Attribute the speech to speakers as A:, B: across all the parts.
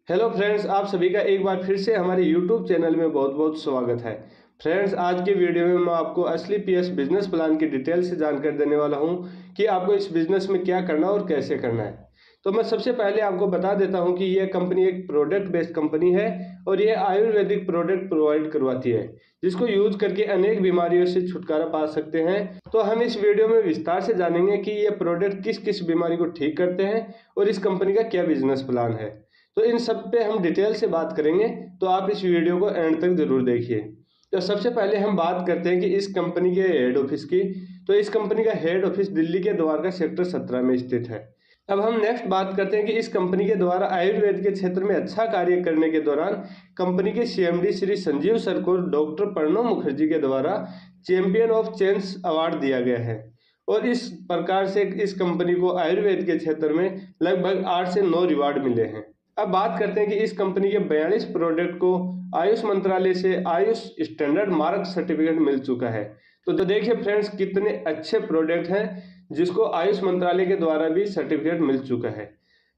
A: Hello friends, आप सभी का एक बार फिर से हमारे यूट्यूब चैनल में बहुत बहुत स्वागत है। फ्रेंड्स, आज के वीडियो में मैं आपको असली पीएस बिजनेस प्लान की डिटेल से जानकारी देने वाला हूं कि आपको इस बिजनेस में क्या करना और कैसे करना है। तो मैं सबसे पहले आपको बता देता हूं कि यह कंपनी एक प्रोडक्ट बेस्ड कंपनी है और ये आयुर्वेदिक प्रोडक्ट प्रोवाइड करवाती है, जिसको यूज करके अनेक बीमारियों से छुटकारा पा सकते हैं। तो हम इस वीडियो में विस्तार से जानेंगे कि ये प्रोडक्ट किस किस बीमारी को ठीक करते हैं और इस कंपनी का क्या बिजनेस प्लान है। तो इन सब पे हम डिटेल से बात करेंगे, तो आप इस वीडियो को एंड तक जरूर देखिए। तो सबसे पहले हम बात करते हैं कि इस कंपनी के हेड ऑफिस की। तो इस कंपनी का हेड ऑफिस दिल्ली के द्वारका सेक्टर 17 में स्थित है। अब हम नेक्स्ट बात करते हैं कि इस कंपनी के द्वारा आयुर्वेद के क्षेत्र में अच्छा कार्य करने के दौरान कंपनी के सीएमडी श्री संजीव सर को डॉक्टर प्रणव मुखर्जी के द्वारा चैंपियन ऑफ चेंज अवार्ड दिया गया है। और इस प्रकार से इस कंपनी को आयुर्वेद के क्षेत्र में लगभग 8 से 9 रिवार्ड मिले हैं। अब बात करते हैं कि इस कंपनी के 42 प्रोडक्ट को आयुष मंत्रालय से आयुष स्टैंडर्ड मार्क सर्टिफिकेट मिल चुका है। तो देखिए फ्रेंड्स, कितने अच्छे प्रोडक्ट हैं जिसको आयुष मंत्रालय के द्वारा भी सर्टिफिकेट मिल चुका है।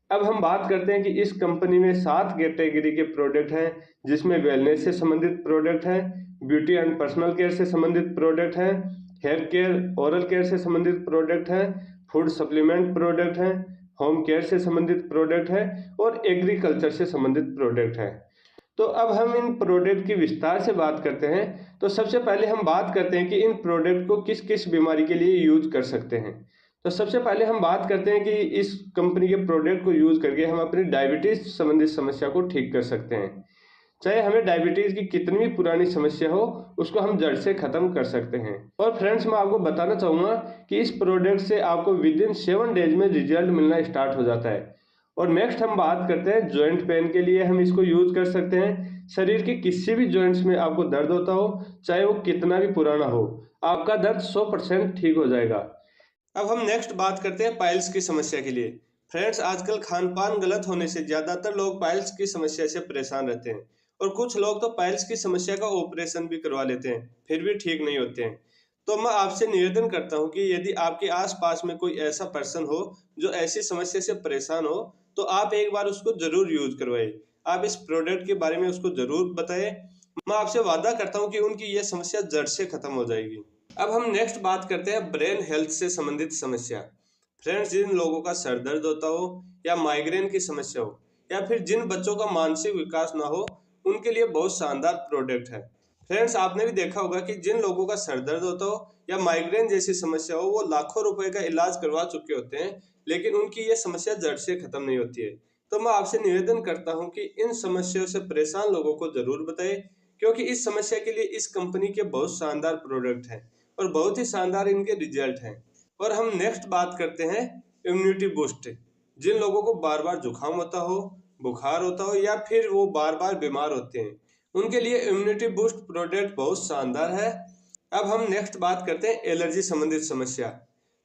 A: अब हम बात करते हैं कि इस कंपनी में 7 कैटेगरी के प्रोडक्ट हैं, जिसमें वेलनेस से संबंधित प्रोडक्ट हैं, ब्यूटी एंड पर्सनल केयर से संबंधित प्रोडक्ट हैं, हेयर केयर ओरल केयर से संबंधित प्रोडक्ट हैं, फूड सप्लीमेंट प्रोडक्ट हैं, होम केयर से संबंधित प्रोडक्ट है और एग्रीकल्चर से संबंधित प्रोडक्ट है। तो अब हम इन प्रोडक्ट की विस्तार से बात करते हैं। तो सबसे पहले हम बात करते हैं कि इन प्रोडक्ट को किस किस बीमारी के लिए यूज कर सकते हैं। तो सबसे पहले हम बात करते हैं कि इस कंपनी के प्रोडक्ट को यूज करके हम अपनी डायबिटीज संबंधित समस्या को ठीक कर सकते हैं। चाहे हमें डायबिटीज की कितनी भी पुरानी समस्या हो, उसको हम जड़ से खत्म कर सकते हैं। और फ्रेंड्स, मैं आपको बताना चाहूंगा कि इस प्रोडक्ट से आपको विद इन 7 डेज में रिजल्ट मिलना स्टार्ट हो जाता है। और नेक्स्ट हम बात करते हैं जॉइंट पेन के लिए हम इसको यूज कर सकते हैं। शरीर के किसी भी जॉइंट्स में आपको दर्द होता हो, चाहे वो कितना भी पुराना हो, आपका दर्द 100% ठीक हो जाएगा। अब हम नेक्स्ट बात करते हैं पाइल्स की समस्या के लिए। फ्रेंड्स, आजकल खान पान गलत होने से ज्यादातर लोग पाइल्स की समस्या से परेशान रहते हैं और कुछ लोग तो पाइल्स की समस्या का ऑपरेशन भी करवा लेते हैं, फिर भी ठीक नहीं होते हैं। तो मैं आपसे निवेदन करता हूं कि यदि आपके आसपास में कोई ऐसा पर्सन हो जो ऐसी समस्या से परेशान हो, तो आप एक बार उसको जरूर यूज करवाइए। आप इस प्रोडक्ट के बारे में उसको जरूर बताएं। मैं आपसे वादा करता हूं कि उनकी यह समस्या जड़ से खत्म हो जाएगी। अब हम नेक्स्ट बात करते हैं ब्रेन हेल्थ से संबंधित समस्या। फ्रेंड्स, जिन लोगों का सर दर्द होता हो या माइग्रेन की समस्या हो या फिर जिन बच्चों का मानसिक विकास ना हो, उनके लिए बहुत शानदार प्रोडक्ट है। फ्रेंड्स, आपने भी देखा होगा कि जिन लोगों का सर दर्द होता हो या माइग्रेन जैसी समस्या हो, वो लाखों रुपए का इलाज करवा चुके होते हैं, लेकिन उनकी ये समस्या जड़ से खत्म नहीं होती है। तो मैं आपसे निवेदन करता हूँ कि इन समस्याओं से परेशान लोगों को जरूर बताएं, क्योंकि इस समस्या के लिए इस कंपनी के बहुत शानदार प्रोडक्ट हैं और बहुत ही शानदार इनके रिजल्ट हैं। और हम नेक्स्ट बात करते हैं इम्यूनिटी बूस्ट। जिन लोगों को बार बार जुकाम होता हो, बुखार होता हो या फिर वो बार बार बीमार होते हैं, उनके लिए इम्यूनिटी बूस्ट प्रोडक्ट बहुत शानदार है। अब हम नेक्स्ट बात करते हैं एलर्जी संबंधित समस्या।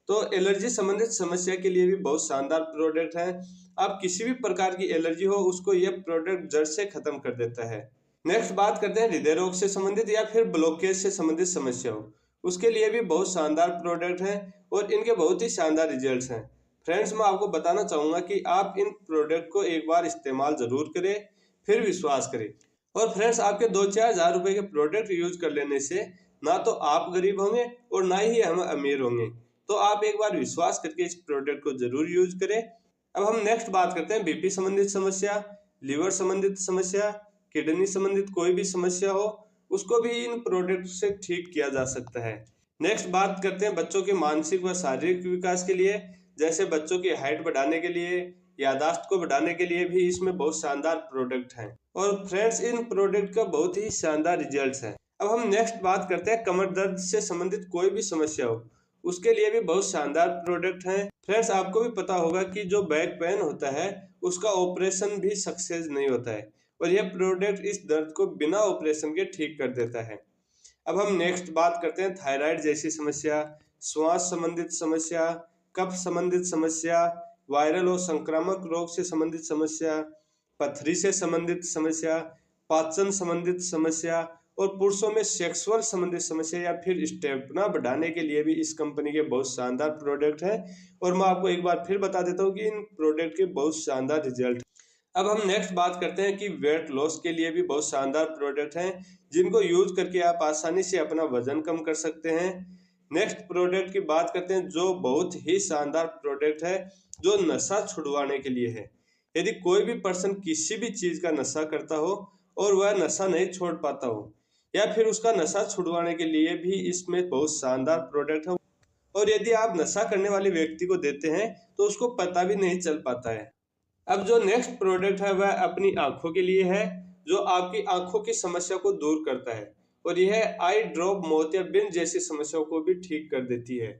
A: तो एलर्जी संबंधित समस्या के लिए भी बहुत शानदार प्रोडक्ट है। आप किसी भी प्रकार की एलर्जी हो, उसको यह प्रोडक्ट जड़ से खत्म कर देता है। नेक्स्ट बात करते हैं हृदय रोग से संबंधित या फिर ब्लॉकेज से संबंधित समस्या हो, उसके लिए भी बहुत शानदार प्रोडक्ट हैं और इनके बहुत ही शानदार रिजल्ट्स हैं। फ्रेंड्स, मैं आपको बताना चाहूंगा कि आप इन प्रोडक्ट को एक बार इस्तेमाल जरूर करें, फिर विश्वास करें। और फ्रेंड्स, आपके 2-4 हजार रुपए के प्रोडक्ट यूज कर लेने से ना तो आप गरीब होंगे और ना ही हम अमीर होंगे। तो आप एक बार विश्वास करके इस प्रोडक्ट को जरूर यूज करें। अब हम नेक्स्ट बात करते हैं बीपी संबंधित समस्या, लिवर संबंधित समस्या, किडनी संबंधित कोई भी समस्या हो, उसको भी इन प्रोडक्ट से ठीक किया जा सकता है। नेक्स्ट बात करते हैं बच्चों के मानसिक व शारीरिक विकास के लिए, जैसे बच्चों की हाइट बढ़ाने के लिए, यादाश्त को बढ़ाने के लिए भी इसमें बहुत शानदार प्रोडक्ट हैं। और फ्रेंड्स, इन प्रोडक्ट का बहुत ही शानदार रिजल्ट्स हैं। अब हम नेक्स्ट बात करते हैं कमर दर्द से संबंधित कोई भी समस्या हो, उसके लिए भी बहुत शानदार प्रोडक्ट हैं। फ्रेंड्स, आपको भी पता होगा कि जो बैक पेन होता है, उसका ऑपरेशन भी सक्सेस नहीं होता है और यह प्रोडक्ट इस दर्द को बिना ऑपरेशन के ठीक कर देता है। अब हम नेक्स्ट बात करते हैं थायराइड जैसी समस्या, श्वास संबंधित समस्या, कफ संबंधित समस्या, वायरल और संक्रामक रोग से संबंधित समस्या, पथरी से संबंधित समस्या, पाचन संबंधित समस्या और पुरुषों में सेक्सुअल संबंधित समस्या या फिर स्टेमिना बढ़ाने के लिए भी इस कंपनी के बहुत शानदार प्रोडक्ट हैं। और मैं आपको एक बार फिर बता देता हूँ कि इन प्रोडक्ट के बहुत शानदार रिजल्ट। अब हम नेक्स्ट बात करते हैं कि वेट लॉस के लिए भी बहुत शानदार प्रोडक्ट हैं जिनको यूज करके आप आसानी से अपना वजन कम कर सकते हैं। नेक्स्ट प्रोडक्ट की बात करते हैं जो बहुत ही शानदार प्रोडक्ट है जो नशा छुड़वाने के लिए है। यदि कोई भी पर्सन किसी भी चीज का नशा करता हो और वह नशा नहीं छोड़ पाता हो या फिर उसका नशा छुड़वाने के लिए भी इसमें बहुत शानदार प्रोडक्ट है। और यदि आप नशा करने वाले व्यक्ति को देते हैं तो उसको पता भी नहीं चल पाता है। अब जो नेक्स्ट प्रोडक्ट है वह अपनी आंखों के लिए है जो आपकी आंखों की समस्या को दूर करता है और यह आई ड्रॉप मोतियाबिंद जैसी समस्याओं को भी ठीक कर देती है।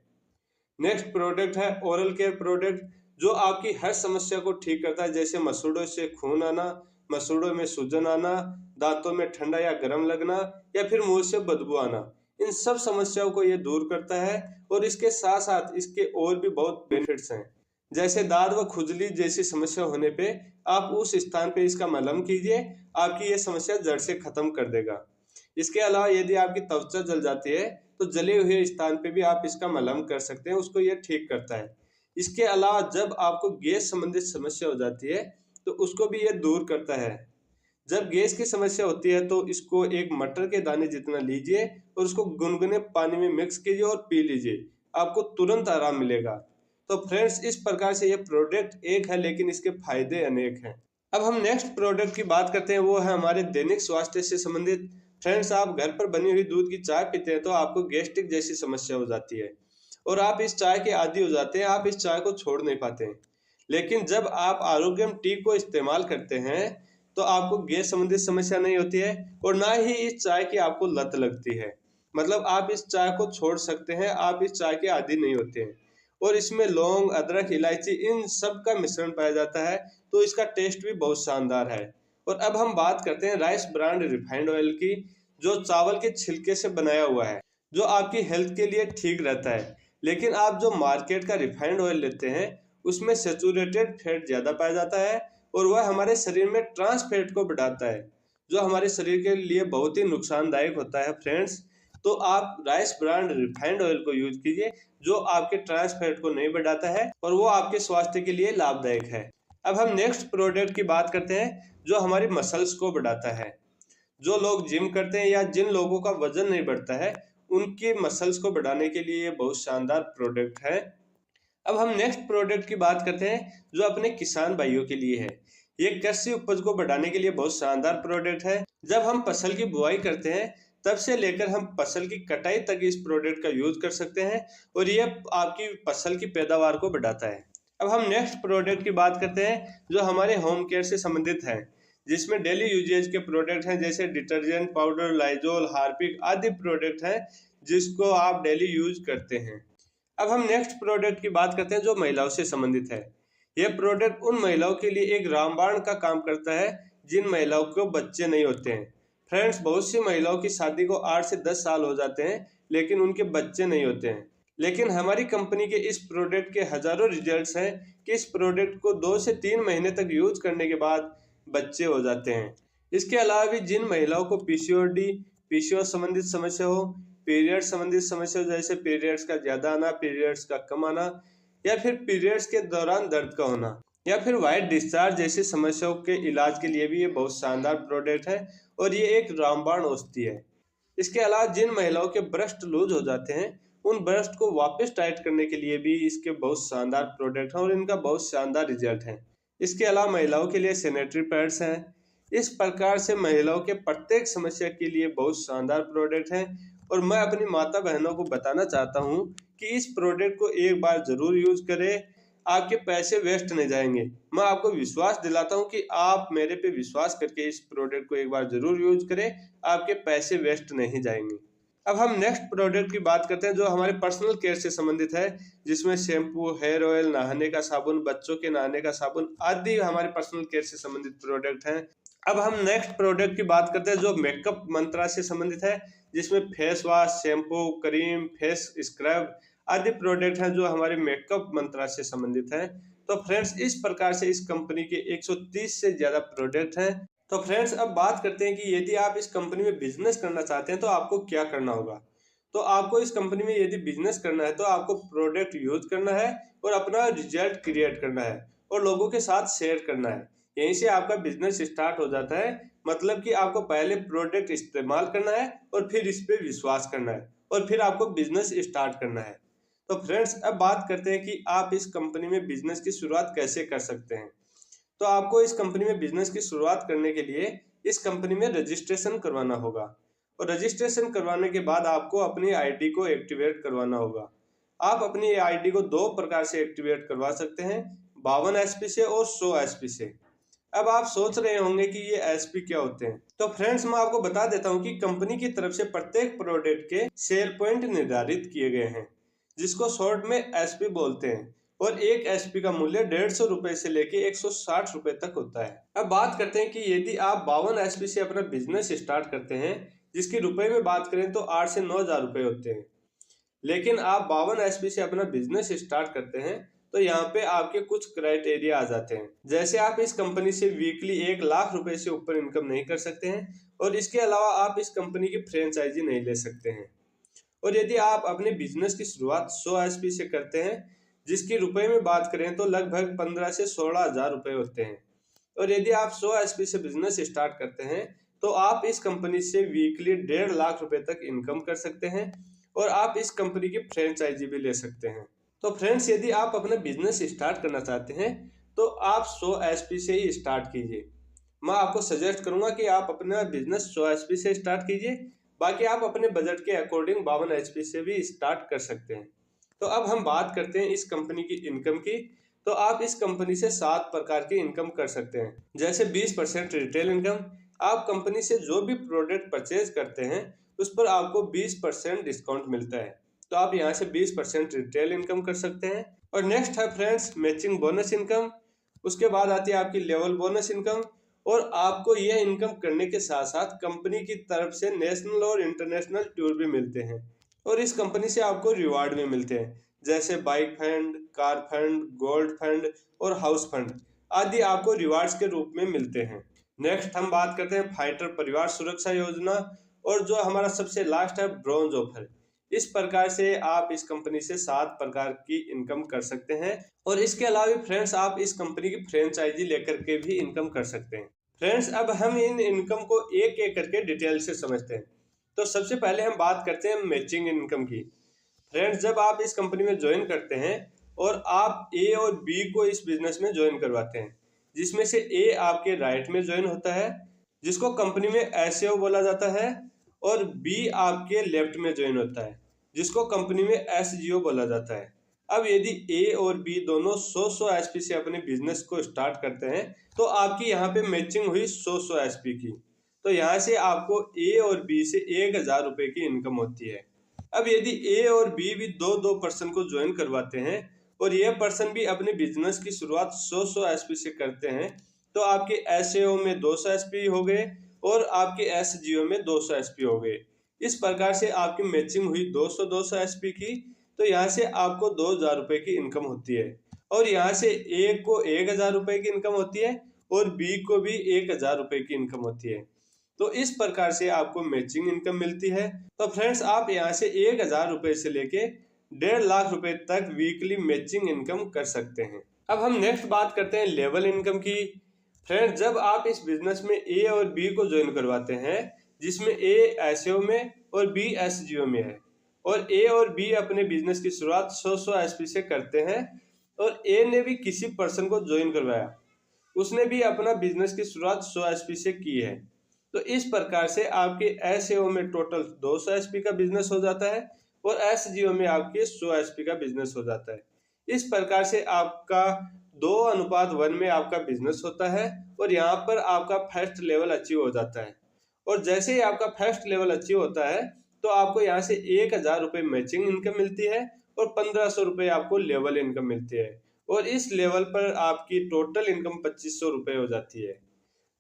A: नेक्स्ट प्रोडक्ट है ओरल केयर प्रोडक्ट जो आपकी हर समस्या को ठीक करता है, जैसे मसूड़ों से खून आना, मसूड़ों में सूजन आना, दांतों में ठंडा या गर्म लगना या फिर मुंह से बदबू आना। इन सब समस्याओं को ये दूर करता है और इसके साथ साथ इसके और भी बहुत बेनिफिट्स हैं, जैसे दाद व खुजली जैसी समस्या होने पे आप उस स्थान पे इसका मलहम कीजिए, आपकी ये समस्या जड़ से खत्म कर देगा। इसके अलावा यदि आपकी त्वचा जल जाती है तो जले हुए स्थान पे भी आप इसका मलहम कर सकते हैं, उसको ये ठीक करता है। इसके अलावा जब आपको गैस संबंधित समस्या हो जाती है तो उसको भी ये दूर करता है। जब गैस की समस्या होती है तो इसको एक मटर के दाने जितना लीजिए और उसको गुनगुने पानी में मिक्स कीजिए और पी लीजिए, आपको तुरंत आराम मिलेगा। तो फ्रेंड्स, इस प्रकार से ये प्रोडक्ट एक है लेकिन इसके फायदे अनेक हैं। अब हम नेक्स्ट प्रोडक्ट की बात करते हैं, वो है हमारे दैनिक स्वास्थ्य से संबंधित। फ्रेंड्स, आप घर पर बनी हुई दूध की चाय पीते हैं तो आपको गैस्ट्रिक जैसी समस्या हो जाती है और आप इस चाय के आदी हो जाते हैं, आप इस चाय को छोड़ नहीं पाते हैं। लेकिन जब आप आरोग्यम टी को इस्तेमाल करते हैं तो आपको गैस संबंधित समस्या नहीं होती है और ना ही इस चाय की आपको लत लगती है। मतलब आप इस चाय को छोड़ सकते हैं, आप इस चाय के आदी नहीं होते हैं। और इसमें लौंग, अदरक, इलायची इन सब का मिश्रण पाया जाता है तो इसका टेस्ट भी बहुत शानदार है। और अब हम बात करते हैं राइस ब्रांड रिफाइंड ऑयल की, जो चावल के छिलके से बनाया हुआ है, जो आपकी हेल्थ के लिए ठीक रहता है। लेकिन आप जो मार्केट का रिफाइंड ऑयल लेते हैं उसमें सेचुरेटेड फैट ज़्यादा पाया जाता है और वह हमारे शरीर में ट्रांस फैट को बढ़ाता है, जो हमारे शरीर के लिए बहुत ही नुकसानदायक होता है। फ्रेंड्स, तो आप राइस ब्रांड रिफाइंड ऑयल को यूज कीजिए जो आपके ट्रांस फैट को नहीं बढ़ाता है और वो आपके स्वास्थ्य के लिए लाभदायक है। अब हम नेक्स्ट प्रोडक्ट की बात करते हैं जो हमारी मसल्स को बढ़ाता है। जो लोग जिम करते हैं या जिन लोगों का वजन नहीं बढ़ता है उनके मसल्स को बढ़ाने के लिए ये बहुत शानदार प्रोडक्ट है। अब हम नेक्स्ट प्रोडक्ट की बात करते हैं जो अपने किसान भाइयों के लिए है। ये कृषि उपज को बढ़ाने के लिए बहुत शानदार प्रोडक्ट है। जब हम फसल की बुआई करते हैं तब से लेकर हम फसल की कटाई तक इस प्रोडक्ट का यूज कर सकते हैं और ये आपकी फसल की पैदावार को बढ़ाता है। अब हम नेक्स्ट प्रोडक्ट की बात करते हैं जो हमारे होम केयर से संबंधित है, जिसमें डेली यूजेज के प्रोडक्ट हैं, जैसे डिटर्जेंट पाउडर, लाइजोल, हार्पिक आदि प्रोडक्ट हैं जिसको आप डेली यूज करते हैं। अब हम नेक्स्ट प्रोडक्ट की बात करते हैं जो महिलाओं से संबंधित है। यह प्रोडक्ट उन महिलाओं के लिए एक रामबाण का काम करता है जिन महिलाओं को बच्चे नहीं होते हैं। फ्रेंड्स, बहुत सी महिलाओं की शादी को 8 से 10 साल हो जाते हैं लेकिन उनके बच्चे नहीं होते हैं। लेकिन हमारी कंपनी के इस प्रोडक्ट के हजारों रिजल्ट्स हैं कि इस प्रोडक्ट को 2 से 3 महीने तक यूज करने के बाद बच्चे हो जाते हैं। इसके अलावा भी जिन महिलाओं को पीसीओडी, पीसीओएस संबंधित समस्या हो, पीरियड संबंधित समस्या जैसे पीरियड्स का ज्यादा आना, पीरियड्स का कम आना या फिर पीरियड्स के दौरान दर्द का होना या फिर वाइट डिस्चार्ज जैसी समस्याओं के इलाज के लिए भी ये बहुत शानदार प्रोडक्ट है और ये एक रामबाण औषधि है। इसके अलावा जिन महिलाओं के ब्रेस्ट लूज हो जाते हैं उन ब्रेस्ट को वापस टाइट करने के लिए भी इसके बहुत शानदार प्रोडक्ट हैं और इनका बहुत शानदार रिजल्ट है। इसके अलावा महिलाओं के लिए सैनिटरी पैड्स हैं। इस प्रकार से महिलाओं के प्रत्येक समस्या के लिए बहुत शानदार प्रोडक्ट हैं और मैं अपनी माता बहनों को बताना चाहता हूं कि इस प्रोडक्ट को एक बार जरूर यूज करें, आपके पैसे वेस्ट नहीं जाएंगे। मैं आपको विश्वास दिलाता हूं कि आप मेरे पे विश्वास करके इस प्रोडक्ट को एक बार जरूर यूज करें, आपके पैसे वेस्ट नहीं जाएंगे। अब हम नेक्स्ट प्रोडक्ट की बात करते हैं जो हमारे पर्सनल केयर से संबंधित है, जिसमें शैम्पू, हेयर ऑयल, नहाने का साबुन, बच्चों के नहाने का साबुन आदि हमारे पर्सनल केयर से संबंधित प्रोडक्ट हैं। अब हम नेक्स्ट प्रोडक्ट की बात करते हैं जो मेकअप मंत्रा से संबंधित है, जिसमें face wash, shampoo, cream, face scrub आदि प्रोडक्ट हैं जो हमारे मेकअप मंत्रा से संबंधित हैं। तो फ्रेंड्स, इस प्रकार से इस कंपनी के 130 से ज्यादा प्रोडक्ट हैं। तो फ्रेंड्स, अब बात करते हैं कि यदि आप इस कंपनी में बिजनेस करना चाहते हैं तो आपको क्या करना होगा। तो आपको इस कंपनी में यदि बिजनेस करना है तो आपको प्रोडक्ट यूज करना है और अपना रिजल्ट क्रिएट करना है और लोगों के साथ शेयर करना है। यहीं से आपका बिजनेस स्टार्ट हो जाता है। मतलब कि आपको पहले प्रोडक्ट इस्तेमाल करना है और फिर इस पे विश्वास करना है और फिर आपको बिजनेस स्टार्ट करना है। तो फ्रेंड्स, अब बात करते हैं कि आप इस कंपनी में बिजनेस की शुरुआत कैसे कर सकते हैं। तो आपको इस कंपनी में बिजनेस की शुरुआत करने के लिए इस कंपनी में रजिस्ट्रेशन करवाना होगा और रजिस्ट्रेशन करवाने के बाद आपको अपनी आईडी को एक्टिवेट करवाना होगा। आप अपनी आईडी को दो प्रकार से एक्टिवेट करवा सकते हैं, 52 एसपी से और 100 एसपी से। अब आप सोच रहे होंगे कि ये एसपी क्या होते हैं। तो फ्रेंड्स, मैं आपको बता देता हूँ कि कंपनी की तरफ से प्रत्येक प्रोडक्ट के सेल पॉइंट निर्धारित किए गए हैं, जिसको शॉर्ट में एसपी बोलते हैं। और एक एसपी का मूल्य 150 रुपए से लेके 160 रुपए तक होता है। अब बात करते हैं कि यदि आप 52 एसपी से अपना बिजनेस स्टार्ट करते हैं, जिसकी रुपए में बात करें तो 8 से 9 हजार रुपए होते हैं, लेकिन आप 52 एसपी से अपना बिजनेस स्टार्ट करते हैं तो यहाँ पे आपके कुछ क्राइटेरिया आ जाते हैं। जैसे आप इस कंपनी से वीकली 1 लाख रुपए से ऊपर इनकम नहीं कर सकते हैं और इसके अलावा आप इस कंपनी की फ्रेंचाइजी नहीं ले सकते हैं। और यदि आप अपने बिजनेस की शुरुआत 100 एसपी से करते हैं, जिसकी रुपए में बात करें तो लगभग 15 से 16 हजार रुपए होते हैं, और यदि आप 100 एसपी से बिजनेस स्टार्ट करते हैं तो आप इस कंपनी से वीकली 1.5 लाख रुपए तक इनकम कर सकते हैं और आप इस कंपनी की फ्रेंचाइजी भी ले सकते हैं। तो फ्रेंड्स, यदि आप अपना बिजनेस स्टार्ट करना चाहते हैं तो आप 100 एसपी से ही स्टार्ट कीजिए। मैं आपको सजेस्ट करूंगा कि आप अपना बिजनेस 100 एसपी से स्टार्ट कीजिए। बाकी आप अपने बजट के अकॉर्डिंग 52 एचपी से भी स्टार्ट कर सकते हैं। तो अब हम बात करते हैं इस कंपनी की इनकम की। तो आप इस कंपनी से 7 प्रकार की इनकम कर सकते हैं। जैसे 20% रिटेल इनकम, आप कंपनी से जो भी प्रोडक्ट परचेज करते हैं उस पर आपको 20% डिस्काउंट मिलता है, तो आप यहाँ से 20% रिटेल इनकम कर सकते हैं। और नेक्स्ट है फ्रेंड्स मैचिंग बोनस इनकम। उसके बाद आती है आपकी लेवल बोनस इनकम, और आपको यह इनकम करने के साथ साथ कंपनी की तरफ से नेशनल और इंटरनेशनल टूर भी मिलते हैं और इस कंपनी से आपको रिवार्ड भी मिलते हैं, जैसे bike fund, car fund, gold fund और हाउस फंड आदि आपको रिवार्ड्स के रूप में मिलते हैं। नेक्स्ट हम बात करते हैं फाइटर परिवार सुरक्षा योजना, और जो हमारा सबसे लास्ट है ब्रॉन्ज ऑफर। इस प्रकार से आप इस कंपनी से 7 प्रकार की इनकम कर सकते हैं और इसके अलावा फ्रेंड्स आप इस कंपनी की फ्रेंचाइजी लेकर के भी इनकम कर सकते हैं। फ्रेंड्स, अब हम इन इनकम को एक एक करके डिटेल से समझते हैं। तो सबसे पहले हम बात करते हैं मैचिंग इनकम की। फ्रेंड्स, जब आप इस कंपनी में ज्वाइन करते हैं और आप ए और बी को इस बिजनेस में ज्वाइन करवाते हैं, जिसमें से ए आपके राइट में ज्वाइन होता है, जिसको कंपनी में एसएओ बोला जाता है, और बी आपके लेफ्ट में ज्वाइन होता है, जिसको कंपनी में एसजीओ बोला जाता है। अब यदि ए और बी दोनों 100 एसपी से अपने बिजनेस को स्टार्ट करते हैं तो आपकी यहाँ पे मैचिंग हुई 100 एसपी की। तो यहाँ से आपको ए और बी से 1000 रुपए की इनकम होती है। अब यदि ए और बी भी दो पर्सन को ज्वाइन करवाते हैं और ये पर्सन भी अपने बिजनेस की शुरुआत 100 एसपी से करते हैं, तो आपके एसएओ में 200 एसपी हो गए और आपके एसजीओ में 200 एसपी हो गए। इस प्रकार से आपकी मैचिंग हुई 200 एसपी की। तो यहाँ से आपको 2000 रुपए की इनकम होती है और यहाँ से ए को 1000 रुपए की इनकम होती है और बी को भी 1000 रुपए की इनकम होती है। तो इस प्रकार से आपको मैचिंग इनकम मिलती है। तो फ्रेंड्स, आप यहाँ से 1000 रुपए से लेके 1.5 लाख रुपए तक वीकली मैचिंग इनकम कर सकते हैं। अब हम नेक्स्ट बात करते हैं लेवल इनकम की। फ्रेंड्स, जब आप इस बिजनेस में ए और बी को ज्वाइन करवाते हैं, जिसमें ए एसओ में और बी एसजीओ में है, और ए और बी अपने बिजनेस की शुरुआत 100 एसपी से करते हैं और ए ने भी किसी पर्सन को ज्वाइन करवाया, उसने भी अपना बिजनेस की शुरुआत 100 एसपी से की है। तो इस प्रकार से आपके एसएओ में टोटल 200 एसपी का बिजनेस हो जाता है और एसजीओ में आपके 100 एसपी का बिजनेस हो जाता है। इस प्रकार से आपका 2:1 में आपका बिजनेस होता है और यहाँ पर आपका फर्स्ट लेवल अचीव हो जाता है। और जैसे ही आपका फर्स्ट लेवल अचीव होता है तो आपको यहाँ से 1000 रुपये मैचिंग इनकम मिलती है और 1500 रुपये आपको लेवल इनकम मिलती है, और इस लेवल पर आपकी टोटल इनकम 2500 रुपये हो जाती है।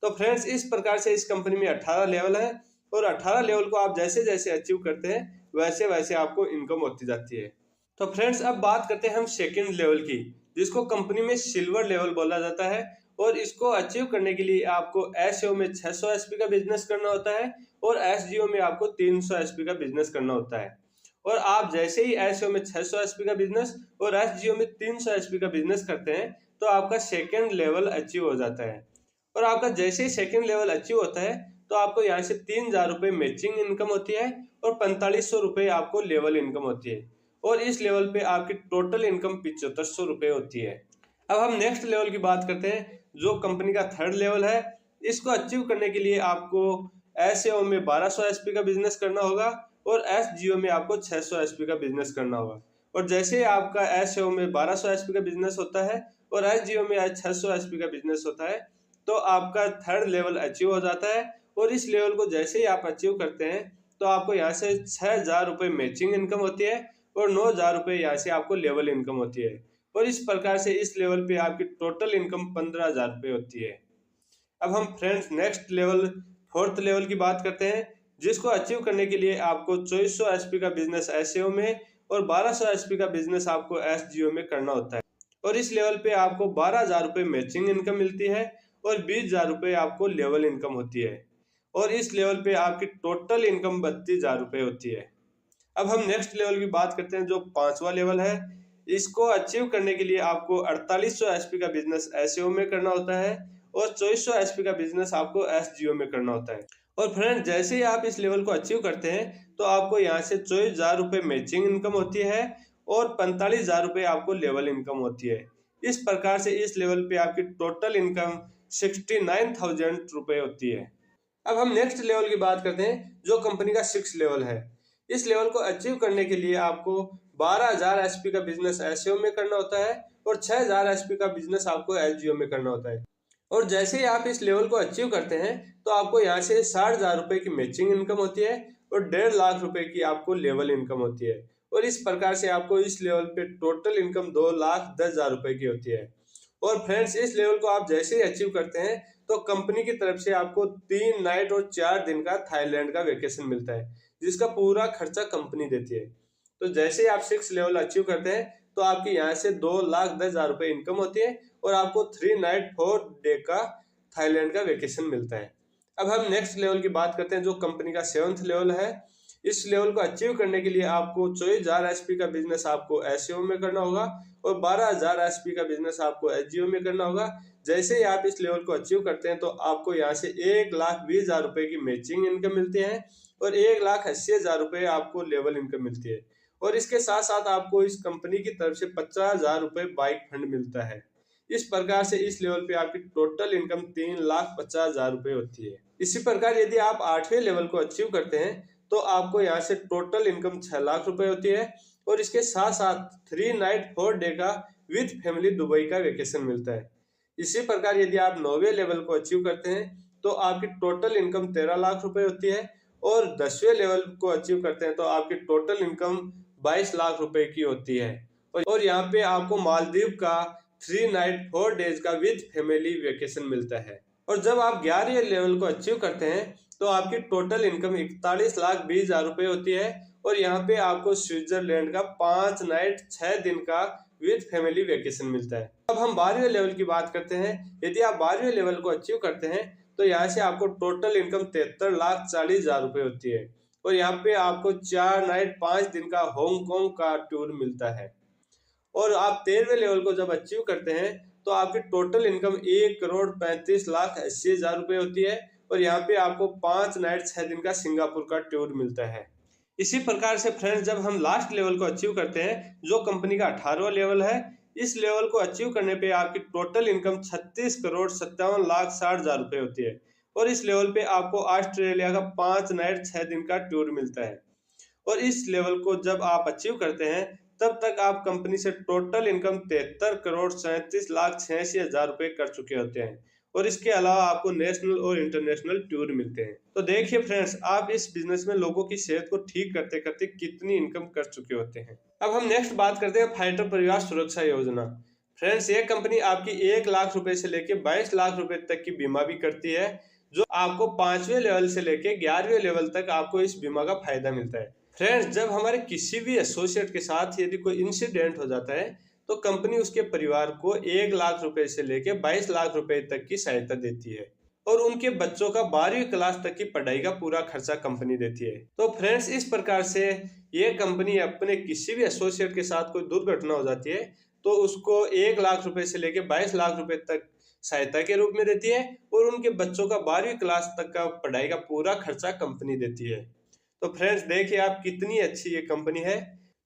A: तो फ्रेंड्स, इस प्रकार से इस कंपनी में 18 लेवल है और 18 लेवल को आप जैसे जैसे अचीव करते हैं वैसे वैसे आपको इनकम होती जाती है। तो फ्रेंड्स, अब बात करते हैं हम सेकंड लेवल की, जिसको कंपनी में सिल्वर लेवल बोला जाता है, और इसको अचीव करने के लिए आपको एसओ में 600 एसपी का बिजनेस करना होता है और एसजीओ में आपको 300 एसपी का बिजनेस करना होता है। और आप जैसे ही एसओ में 600 एसपी का बिजनेस और एसजीओ में 300 एसपी का बिजनेस करते हैं तो आपका सेकंड लेवल अचीव हो जाता है। और आपका जैसे ही सेकंड लेवल अचीव होता है तो आपको यहाँ से 3,000 रुपये मैचिंग इनकम होती है और 4500 रुपये आपको लेवल इनकम होती है। और इस लेवल पे आपकी टोटल इनकम 7500 रुपये होती है। अब हम नेक्स्ट लेवल की बात करते हैं, जो कंपनी का थर्ड लेवल है। इसको अचीव करने के लिए आपको SEO में 1200 SP का बिजनेस करना होगा और SGO में आपको 600 SP का बिजनेस करना होगा। और जैसे ही आपका SEO में 1200 SP का बिजनेस होता है और SGO में 600 SP का बिजनेस होता है तो आपका थर्ड लेवल अचीव हो जाता है। और इस लेवल को जैसे ही आप अचीव करते हैं तो आपको यहाँ से 6,000 रुपये मैचिंग इनकम होती है और 9,000 रुपये यहाँ से आपको लेवल इनकम होती है। और इस प्रकार से इस लेवल पे आपकी टोटल इनकम 15,000 रुपये होती है। अब हम friends next level fourth level की बात करते हैं, जिसको अचीव करने के लिए आपको 2400 SP का बिजनेस SEO में और 1200 SP का बिजनेस आपको SGO में करना होता है। और इस लेवल पे आपको 12,000 रुपये मैचिंग इनकम मिलती है और 20,000 रुपये आपको लेवल इनकम होती है। और इस लेवल पे आपकी टोटल इनकम 32,000 रुपये होती है। अब हम नेक्स्ट लेवल की बात करते हैं, जो पांचवा लेवल है। इसको अचीव करने के लिए आपको 4800 SP का बिजनेस SEO में करना होता है और 2400 SP का बिजनेस आपको SGO में करना होता है। और फ्रेंड जैसे ही आप इस लेवल को अचीव करते हैं तो आपको यहाँ से 24,000 रुपये मैचिंग इनकम होती है और 45,000 रुपये आपको लेवल इनकम होती है। इस प्रकार से इस लेवल पे आपकी टोटल इनकम 69,000 रुपये होती है। अब हम नेक्स्ट लेवल की बात करते हैं, जो कंपनी का 6 लेवल है। इस लेवल को अचीव करने के लिए आपको 12,000 SP का बिजनेस SEO में करना होता है और 6,000 SP का बिजनेस आपको SGO में करना होता है। और जैसे ही आप इस लेवल को अचीव करते हैं तो आपको यहाँ से 60,000 रुपये की मैचिंग इनकम होती है और 1.5 लाख रुपए की आपको लेवल इनकम होती है। और इस प्रकार से आपको इस लेवल पे टोटल इनकम 2,10,000 रुपये की होती है। और फ्रेंड्स इस लेवल को आप जैसे ही अचीव करते हैं तो कंपनी की तरफ से आपको 3 नाइट और 4 दिन का थाईलैंड का वेकेशन मिलता है, जिसका पूरा खर्चा कंपनी देती है। तो जैसे ही आप 6 लेवल अचीव करते हैं तो आपकी यहाँ से 2,10,000 रुपये इनकम होती है और आपको 3 नाइट 4 डे का थाईलैंड का वेकेशन मिलता है। अब हम नेक्स्ट लेवल की बात करते हैं, जो कंपनी का 7th लेवल है। इस लेवल को अचीव करने के लिए आपको 24,000 SP का बिजनेस आपको SEO में करना होगा और 12,000 SP का बिजनेस आपको SGO में करना होगा। जैसे ही आप इस लेवल को अचीव करते हैं तो आपको यहाँ से 1,20,000 रुपये की मैचिंग इनकम मिलती है और 1,80,000 रुपये आपको लेवल इनकम मिलती है। और इसके साथ साथ आपको इस कंपनी की तरफ से 50,000 रुपये बाइक फंड मिलता है। इस प्रकार से इस लेवल पे आपकी टोटल इनकम 3,50,000 रुपये होती है। इसी प्रकार यदि आप 8वें लेवल को अचीव करते हैं तो आपको यहाँ से टोटल इनकम 6 लाख रुपए होती है और इसके साथ साथ 3 नाइट 4 डे का विद फैमिली दुबई का वेकेशन मिलता है। इसी प्रकार यदि आप 9वें लेवल को अचीव करते हैं तो आपकी टोटल इनकम 13 लाख रुपए होती है और 10वें लेवल को अचीव करते हैं तो आपकी टोटल इनकम 22 लाख रुपए की होती है। और यहाँ पे आपको मालदीव का 3 नाइट 4 डेज का विद फैमिली वेकेशन मिलता है। और जब आप 11वें लेवल को अचीव करते हैं तो आपकी टोटल इनकम 41,20,000 रुपये होती है और यहाँ पे आपको स्विट्जरलैंड का 5 नाइट 6 दिन का विद फैमिली वेकेशन मिलता है। अब हम 12वें लेवल की बात करते हैं। यदि आप 12वें लेवल को अचीव करते हैं तो यहाँ से आपको टोटल इनकम 73,40,000 रुपये होती है और यहाँ पे आपको 4 नाइट 5 दिन का हांगकांग का टूर मिलता है। और आप 13वें लेवल को जब अचीव करते हैं तो आपकी टोटल इनकम 1,35,80,000 रुपये होती है और यहाँ पे आपको 5 नाइट 6 दिन का सिंगापुर का टूर मिलता है। इसी प्रकार से फ्रेंड्स जब हम लास्ट लेवल को अचीव करते हैं, जो कंपनी का 18वां लेवल है, इस लेवल को अचीव करने पे आपकी टोटल इनकम 36,57,60,000 रुपये होती है और इस लेवल पे आपको ऑस्ट्रेलिया का 5 नाइट 6 दिन का टूर मिलता है। और इस लेवल को जब आप अचीव करते हैं तब तक आप कंपनी से टोटल इनकम 73,37,86,000 रुपये कर चुके होते हैं और इसके अलावा आपको नेशनल और इंटरनेशनल टूर मिलते हैं। तो देखिए फ्रेंड्स, आप इस बिजनेस में लोगों की सेहत को ठीक करते करते कितनी इनकम कर चुके होते हैं। अब हम नेक्स्ट बात करते हैं फाइटर परिवार सुरक्षा योजना। फ्रेंड्स ये कंपनी आपकी 1 लाख रुपए से लेके 22 लाख रुपए तक की बीमा भी करती है, जो आपको 5वें लेवल से लेके 11वें लेवल तक आपको इस बीमा का फायदा मिलता है। फ्रेंड्स जब हमारे किसी भी एसोसिएट के साथ यदि कोई इंसिडेंट हो जाता है तो कंपनी उसके परिवार को 1 लाख रुपए से लेकर 22 लाख रुपए तक की सहायता देती है और उनके बच्चों का 12वीं क्लास तक की पढ़ाई का पूरा खर्चा कंपनी देती है। तो फ्रेंड्स इस प्रकार से ये कंपनी अपने किसी भी एसोसिएट के साथ कोई दुर्घटना हो जाती है तो उसको 1 लाख रुपए से लेकर 22 लाख रुपए तक सहायता के रूप में देती है और उनके बच्चों का 12वीं क्लास तक का पढ़ाई का पूरा खर्चा कंपनी देती है। तो फ्रेंड्स देखिए आप कितनी अच्छी ये कंपनी है।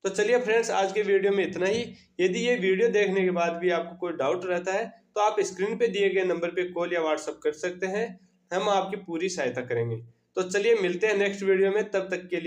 A: तो चलिए फ्रेंड्स आज के वीडियो में इतना ही। यदि ये वीडियो देखने के बाद भी आपको कोई डाउट रहता है तो आप स्क्रीन पे दिए गए नंबर पे कॉल या व्हाट्सएप कर सकते हैं, हम आपकी पूरी सहायता करेंगे। तो चलिए मिलते हैं नेक्स्ट वीडियो में, तब तक के लिए